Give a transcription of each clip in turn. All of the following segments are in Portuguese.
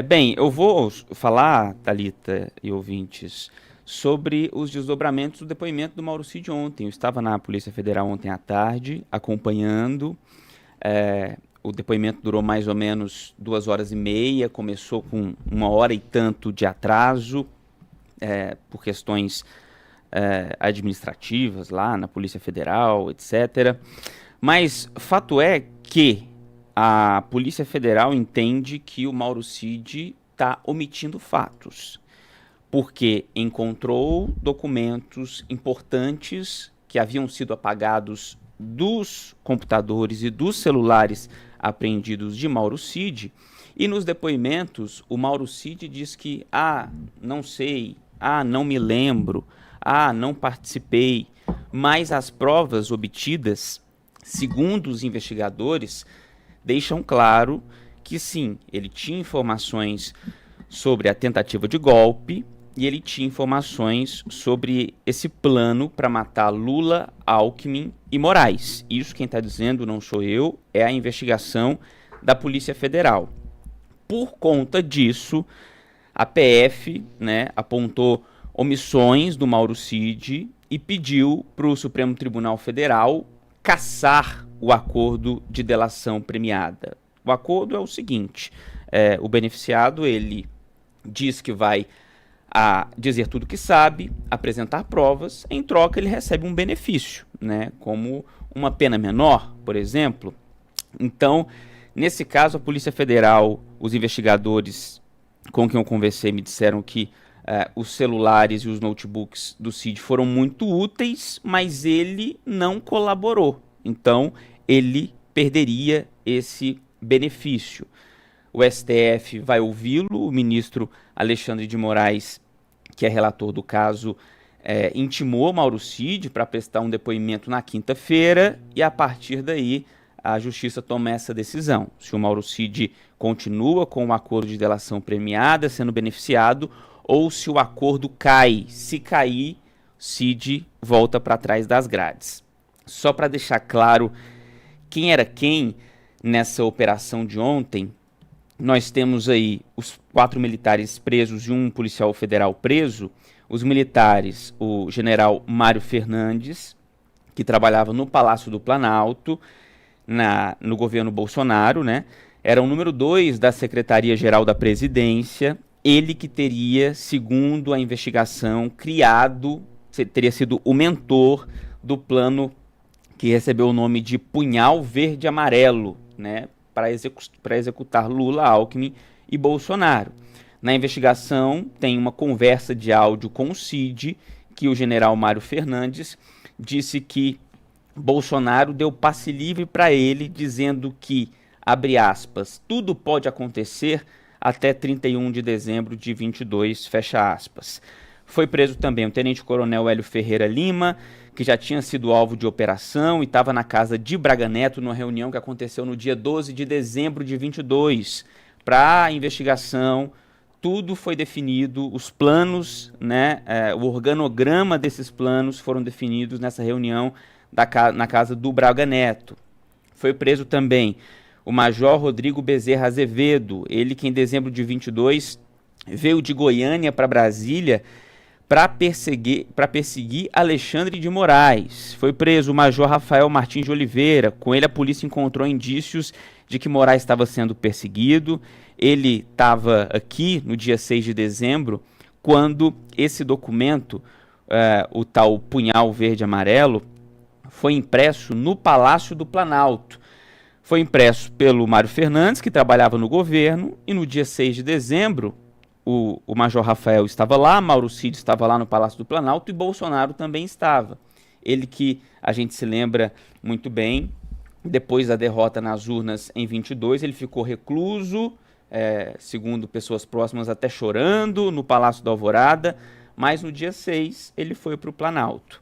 Bem, eu vou falar, Thalita e ouvintes, sobre os desdobramentos do depoimento do Mauro Cid ontem. Eu estava na Polícia Federal ontem à tarde, acompanhando. O depoimento durou mais ou menos 2 horas e meia, começou com 1 hora e tanto de atraso, por questões administrativas lá na Polícia Federal, etc. Mas fato é que a Polícia Federal entende que o Mauro Cid está omitindo fatos, porque encontrou documentos importantes que haviam sido apagados dos computadores e dos celulares apreendidos de Mauro Cid, e nos depoimentos o Mauro Cid diz que, não sei, não me lembro, não participei, mas as provas obtidas, segundo os investigadores, deixam claro que sim, ele tinha informações sobre a tentativa de golpe e ele tinha informações sobre esse plano para matar Lula, Alckmin e Moraes. Isso quem está dizendo não sou eu, é a investigação da Polícia Federal. Por conta disso, a PF, apontou omissões do Mauro Cid e pediu para o Supremo Tribunal Federal cassar o acordo de delação premiada. O acordo é o seguinte: o beneficiado ele diz que vai dizer tudo que sabe, apresentar provas, em troca ele recebe um benefício, como uma pena menor, por exemplo. Então, nesse caso, a Polícia Federal, os investigadores com quem eu conversei me disseram que os celulares e os notebooks do Cid foram muito úteis, mas ele não colaborou. Então, ele perderia esse benefício. O STF vai ouvi-lo, o ministro Alexandre de Moraes, que é relator do caso, intimou Mauro Cid para prestar um depoimento na quinta-feira e, a partir daí, a Justiça toma essa decisão. Se o Mauro Cid continua com o acordo de delação premiada sendo beneficiado ou se o acordo cai. Se cair, Cid volta para trás das grades. Só para deixar claro quem era quem nessa operação de ontem, nós temos aí os 4 militares presos e um policial federal preso. Os militares, o general Mário Fernandes, que trabalhava no Palácio do Planalto, no governo Bolsonaro, era o número 2 da Secretaria-Geral da Presidência, ele que teria, segundo a investigação, teria sido o mentor do plano que recebeu o nome de Punhal Verde Amarelo, para executar Lula, Alckmin e Bolsonaro. Na investigação, tem uma conversa de áudio com o Cid, que o general Mário Fernandes disse que Bolsonaro deu passe livre para ele, dizendo que, abre aspas, tudo pode acontecer até 31 de dezembro de 22, fecha aspas. Foi preso também o tenente-coronel Hélio Ferreira Lima, que já tinha sido alvo de operação e estava na casa de Braga Neto numa reunião que aconteceu no dia 12 de dezembro de 22. Para a investigação, tudo foi definido, os planos, o organograma desses planos foram definidos nessa reunião na casa do Braga Neto. Foi preso também o Major Rodrigo Bezerra Azevedo, ele que em dezembro de 22 veio de Goiânia para Brasília para perseguir Alexandre de Moraes. Foi preso o Major Rafael Martins de Oliveira. Com ele a polícia encontrou indícios de que Moraes estava sendo perseguido. Ele estava aqui no dia 6 de dezembro, quando esse documento, o tal Punhal Verde Amarelo, foi impresso no Palácio do Planalto. Foi impresso pelo Mário Fernandes, que trabalhava no governo, e no dia 6 de dezembro, o Major Rafael estava lá, Mauro Cid estava lá no Palácio do Planalto e Bolsonaro também estava. Ele que a gente se lembra muito bem, depois da derrota nas urnas em 22, ele ficou recluso, segundo pessoas próximas, até chorando no Palácio da Alvorada, mas no dia 6 ele foi para o Planalto.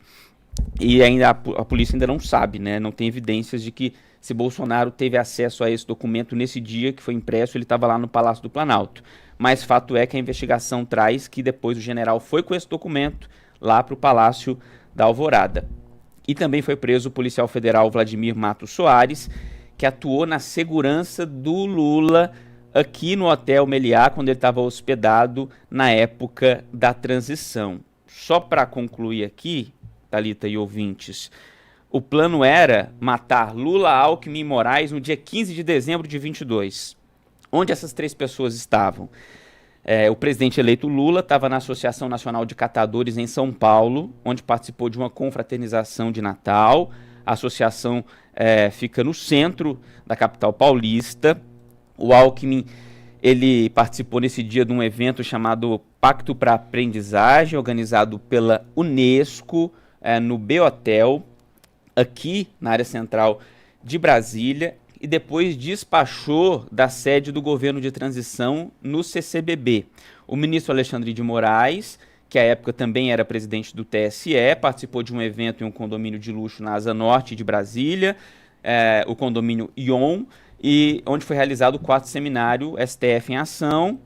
E ainda a polícia ainda não sabe, não tem evidências de que se Bolsonaro teve acesso a esse documento nesse dia que foi impresso, ele estava lá no Palácio do Planalto. Mas fato é que a investigação traz que depois o general foi com esse documento lá para o Palácio da Alvorada. E também foi preso o policial federal Vladimir Matos Soares, que atuou na segurança do Lula aqui no Hotel Meliá, quando ele estava hospedado na época da transição. Só para concluir aqui, Thalita e ouvintes, o plano era matar Lula, Alckmin e Moraes no dia 15 de dezembro de 22. Onde essas 3 pessoas estavam? O presidente eleito Lula estava na Associação Nacional de Catadores em São Paulo, onde participou de uma confraternização de Natal. A associação fica no centro da capital paulista. O Alckmin, ele participou nesse dia de um evento chamado Pacto para a Aprendizagem, organizado pela Unesco, no B-Hotel, aqui na área central de Brasília, e depois despachou da sede do governo de transição no CCBB. O ministro Alexandre de Moraes, que à época também era presidente do TSE, participou de um evento em um condomínio de luxo na Asa Norte de Brasília, o condomínio Ion, e onde foi realizado o 4º seminário STF em Ação.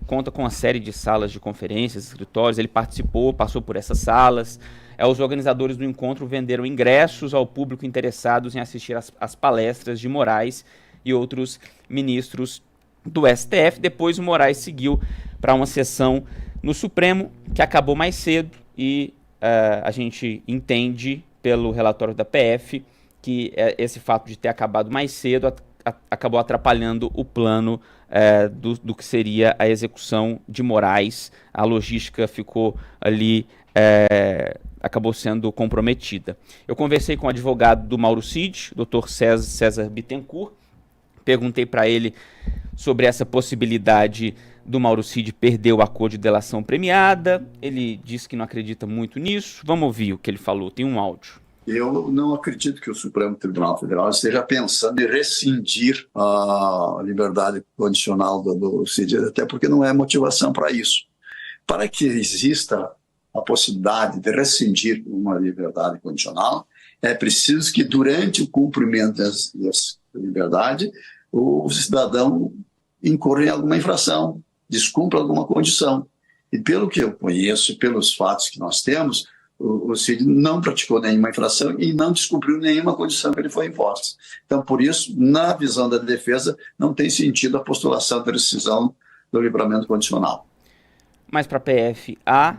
Conta com uma série de salas de conferências, escritórios. Ele participou, passou por essas salas. Os organizadores do encontro venderam ingressos ao público interessados em assistir às palestras de Moraes e outros ministros do STF. Depois o Moraes seguiu para uma sessão no Supremo, que acabou mais cedo, e a gente entende pelo relatório da PF que esse fato de ter acabado mais cedo acabou atrapalhando o plano do que seria a execução de Moraes. A logística ficou ali, acabou sendo comprometida. Eu conversei com o advogado do Mauro Cid, Dr. César Bittencourt, perguntei para ele sobre essa possibilidade do Mauro Cid perder o acordo de delação premiada. Ele disse que não acredita muito nisso. Vamos ouvir o que ele falou, tem um áudio. Eu não acredito que o Supremo Tribunal Federal esteja pensando em rescindir a liberdade condicional do Cid, até porque não é motivação para isso. Para que exista a possibilidade de rescindir uma liberdade condicional, é preciso que durante o cumprimento dessa liberdade o cidadão incorra em alguma infração, descumpra alguma condição. E pelo que eu conheço, pelos fatos que nós temos, o Cid não praticou nenhuma infração e não descumpriu nenhuma condição que ele foi imposta. Então, por isso, na visão da defesa, não tem sentido a postulação da rescisão do livramento condicional. Mas para a PF há,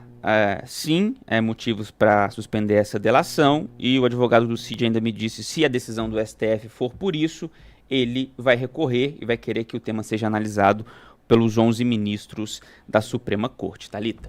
sim, motivos para suspender essa delação, e o advogado do Cid ainda me disse, se a decisão do STF for por isso, ele vai recorrer e vai querer que o tema seja analisado pelos 11 ministros da Suprema Corte. Thalita.